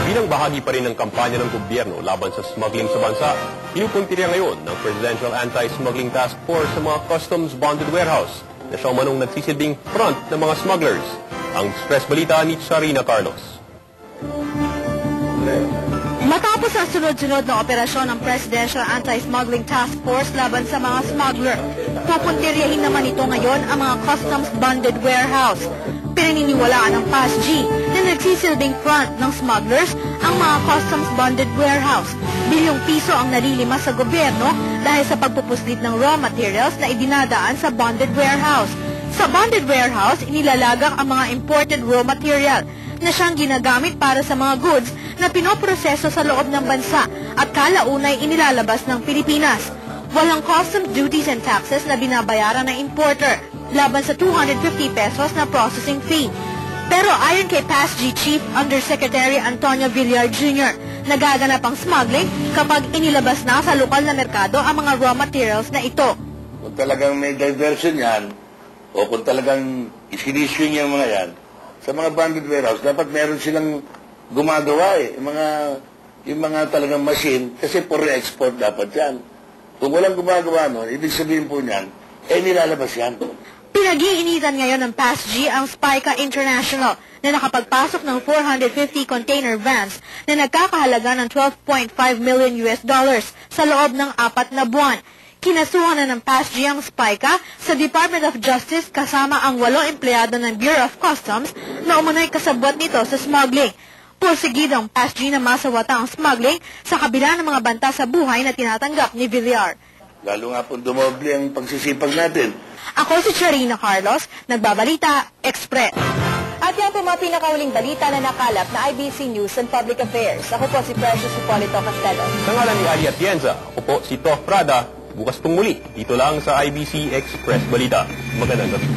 Bilang bahagi pa rin ng kampanya ng gobyerno laban sa smuggling sa bansa, pinupuntirya ngayon ng Presidential Anti-Smuggling Task Force sa mga customs bonded warehouse na siya manong nagsisilbing front ng mga smugglers. Ang Express Balita ni Charina Carlos. Matapos ang sunod-sunod na operasyon ng Presidential Anti-Smuggling Task Force laban sa mga smuggler, pupuntiryahin naman ito ngayon ang mga customs bonded warehouse. Pinaniniwalaan ng PASG na nagsisilbing front ng smugglers ang mga customs bonded warehouse. Bilyong piso ang nalilima sa gobyerno dahil sa pagpupuslit ng raw materials na idinadaan sa bonded warehouse. Sa bonded warehouse, inilalagak ang mga imported raw material na siyang ginagamit para sa mga goods na pinoproseso sa loob ng bansa at kalaunay inilalabas ng Pilipinas. Walang customs duties and taxes na binabayaran ng importer laban sa 250 pesos na processing fee. Pero ayon kay PASG Chief Undersecretary Antonio Villar Jr., nagaganap ang smuggling kapag inilabas na sa lokal na merkado ang mga raw materials na ito. Kung talagang may diversion yan, o kung talagang isiniswing yung mga yan, sa mga banded warehouse, dapat meron silang gumagawa yung mga talagang machine, kasi for re-export dapat yan. Kung walang gumagawa nun, ibig sabihin po niyan, nilalabas yan. Pinag-iinitan ngayon ng PASG ang Spica International na nakapagpasok ng 450 container vans na nagkakahalaga ng $12.5 million sa loob ng 4 na buwan. Kinasuhan na ng PASG ang Spica sa Department of Justice kasama ang 8 empleyado ng Bureau of Customs na umunay kasabwat nito sa smuggling. Pursigido ang PASG na masawata ang smuggling sa kabila ng mga banta sa buhay na tinatanggap ni Villar. Lalo nga po dumoble ang pagsisipag natin. Ako si Charina Carlos, nagbabalita, Express. At yan po mga pinakauling balita na nakalap na IBC News and Public Affairs. Ako po si Precious Hipolito Castello. Sa ngalan ni Ali Atienza, ako po si Toh Prada. Bukas pong muli, dito lang sa IBC Express Balita. Magandang gabi.